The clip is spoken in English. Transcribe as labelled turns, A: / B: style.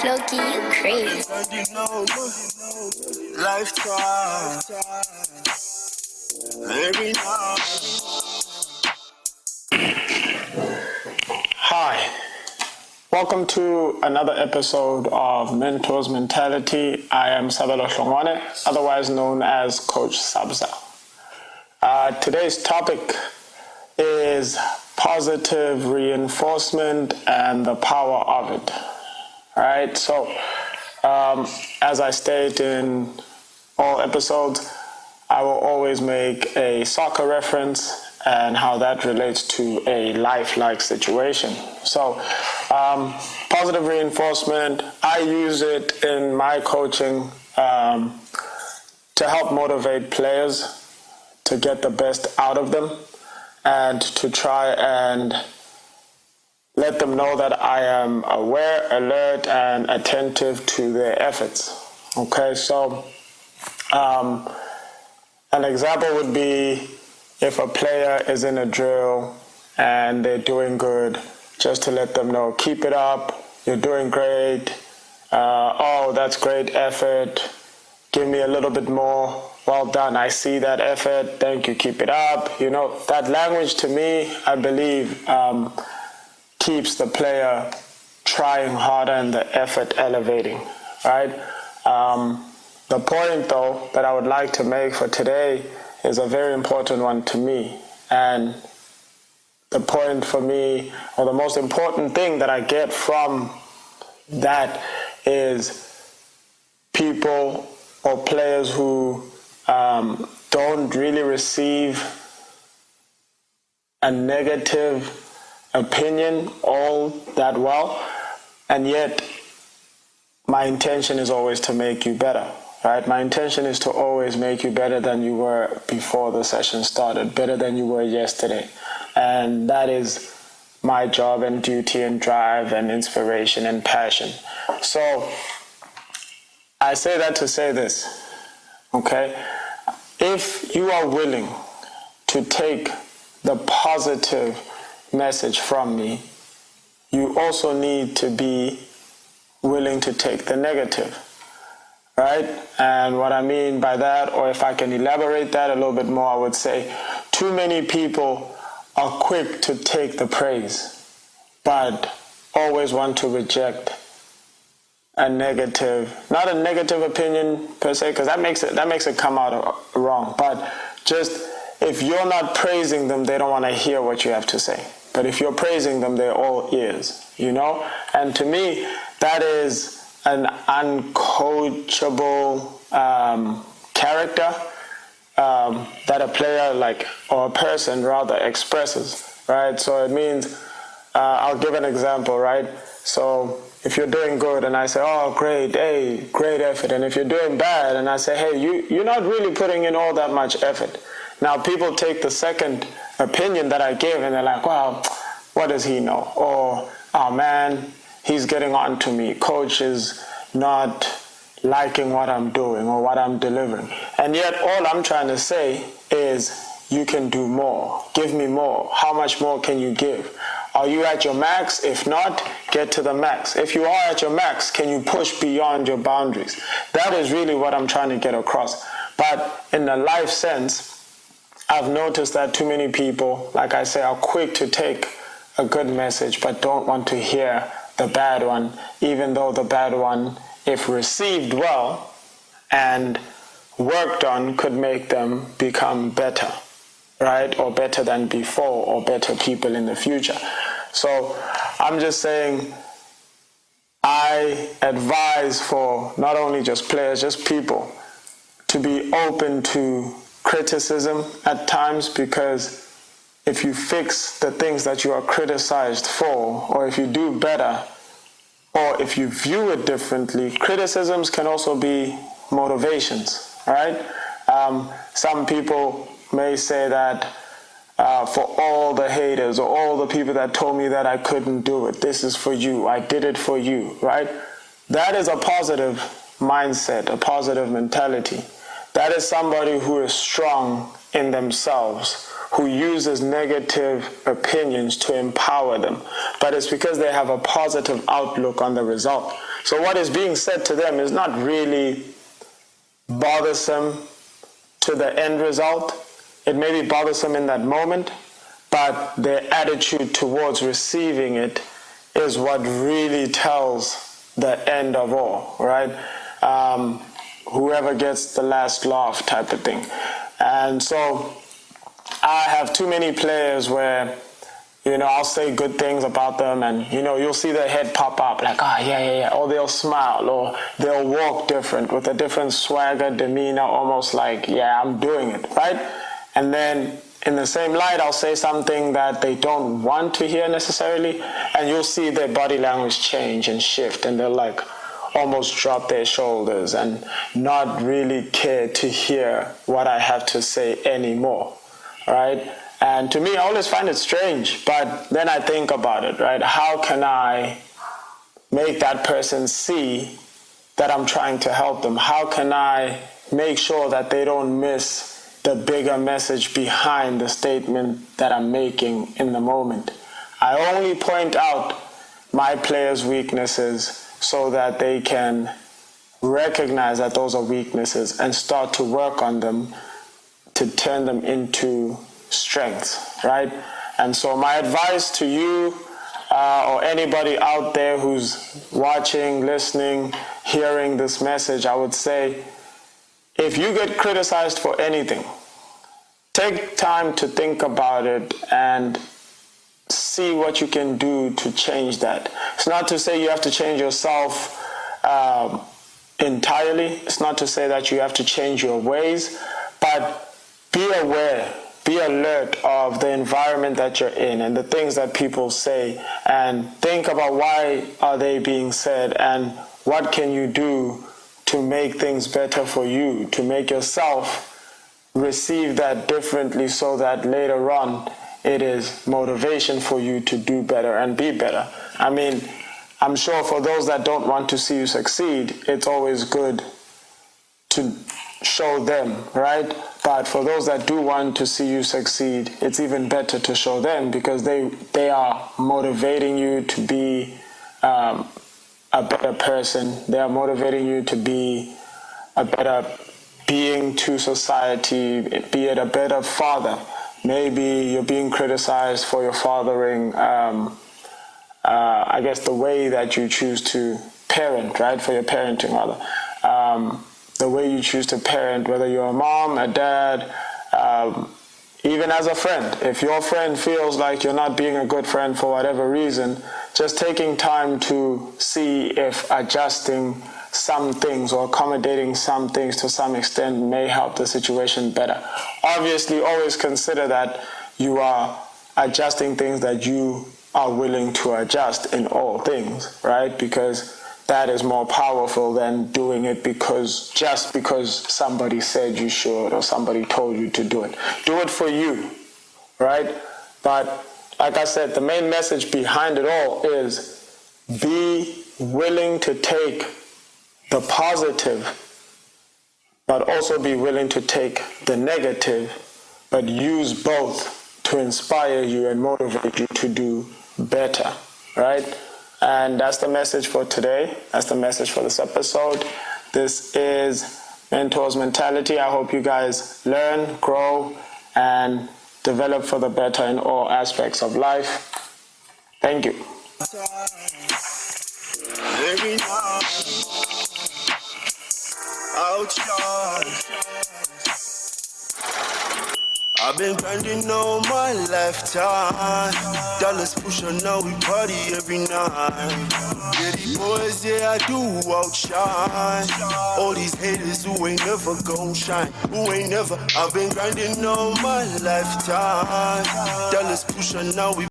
A: Loki, you crazy.
B: Lifetime. Every night. Hi. Welcome to another episode of Mentors Mentality. I am Sabelo Hlongwane, otherwise known as Coach Sabza. Today's topic is positive reinforcement and the power of it. All right, so as I state in all episodes, I will always make a soccer reference and how that relates to a life-like situation. So positive reinforcement, I use it in my coaching to help motivate players to get the best out of them and to try and let them know that I am aware, alert, and attentive to their efforts. Okay, so an example would be if a player is in a drill and they're doing good, just to let them know, keep it up, you're doing great, oh, that's great effort, give me a little bit more, well done, I see that effort, thank you, keep it up. You know, that language to me, I believe, keeps the player trying harder and the effort elevating, right? The point, though, that I would like to make for today is a very important one to me. And the point for me, or the most important thing that I get from that is people or players who don't really receive a negative opinion all that well, and yet my intention is always to make you better, right? My intention is to always make you better than you were before the session started, better than you were yesterday. And that is my job and duty and drive and inspiration and passion. So I say that to say this, okay? If you are willing to take the positive message from me, you also need to be willing to take the negative, right? And what I mean by that, or if I can elaborate that a little bit more, I would say too many people are quick to take the praise, but always want to reject a negative, not a negative opinion per se, because that makes it come out wrong, but just if you're not praising them, they don't want to hear what you have to say. But if you're praising them, they're all ears, you know? And to me, that is an uncoachable character that a player, or a person rather, expresses, right? So it means, I'll give an example, right? So if you're doing good and I say, oh, great, hey, great effort. And if you're doing bad and I say, hey, you're not really putting in all that much effort. Now people take the second opinion that I give and they're like, wow, what does he know? Or, oh man, he's getting on to me. Coach is not liking what I'm doing or what I'm delivering. And yet all I'm trying to say is you can do more. Give me more. How much more can you give? Are you at your max? If not, get to the max. If you are at your max, can you push beyond your boundaries? That is really what I'm trying to get across. But in the life sense, I've noticed that too many people, like I say, are quick to take a good message but don't want to hear the bad one, even though the bad one, if received well and worked on, could make them become better, right? Or better than before, or better people in the future. So I'm just saying, I advise for not only just players, just people, to be open to criticism at times, because if you fix the things that you are criticized for, or if you do better, or if you view it differently, criticisms can also be motivations, right? Some people may say that for all the haters or all the people that told me that I couldn't do it, this is for you, I did it for you, right? That is a positive mindset, a positive mentality. That is somebody who is strong in themselves, who uses negative opinions to empower them. But it's because they have a positive outlook on the result. So what is being said to them is not really bothersome to the end result. It may be bothersome in that moment, but their attitude towards receiving it is what really tells the end of all, right? Whoever gets the last laugh type of thing. And so I have too many players where, I'll say good things about them and, you'll see their head pop up like, yeah. Or they'll smile or they'll walk different with a different swagger, demeanor, almost like, yeah, I'm doing it, right? And then in the same light, I'll say something that they don't want to hear necessarily, and you'll see their body language change and shift, and they'll like almost drop their shoulders and not really care to hear what I have to say anymore, right? And to me, I always find it strange, but then I think about it, right? How can I make that person see that I'm trying to help them? How can I make sure that they don't miss the bigger message behind the statement that I'm making in the moment? I only point out my players' weaknesses so that they can recognize that those are weaknesses and start to work on them to turn them into strengths, right? And so my advice to you or anybody out there who's watching, listening, hearing this message, I would say, if you get criticized for anything, take time to think about it and see what you can do to change that. It's not to say you have to change yourself entirely. It's not to say that you have to change your ways, but be aware, be alert of the environment that you're in and the things that people say, and think about why are they being said and what can you do to make things better for you, to make yourself receive that differently so that later on it is motivation for you to do better and be better. I mean, I'm sure for those that don't want to see you succeed, it's always good to show them, right? But for those that do want to see you succeed, it's even better to show them because they are motivating you to be a better person. They are motivating you to be a better being to society, be it a better father. Maybe you're being criticized for your fathering, I guess the way that you choose to parent, right? For your parenting, rather. The way you choose to parent, whether you're a mom, a dad, even as a friend. If your friend feels like you're not being a good friend for whatever reason, just taking time to see if adjusting some things or accommodating some things to some extent may help the situation better. Obviously, always consider that you are adjusting things that you are willing to adjust in all things, right? Because that is more powerful than doing it just because somebody said you should or somebody told you to do it. Do it for you, right? But like I said, the main message behind it all is be willing to take the positive, but also be willing to take the negative, but use both to inspire you and motivate you to do better, right? And that's the message for today. That's the message for this episode. This is Mentors Mentality. I hope you guys learn, grow, and develop for the better in all aspects of life. Thank you.
A: I've been grinding all my lifetime. Dollars push on now, we party every night. Yeah, these boys, yeah, I do outshine all these haters who ain't never gon' shine. Who ain't never, I've been grinding all my lifetime. Dollars push on now, we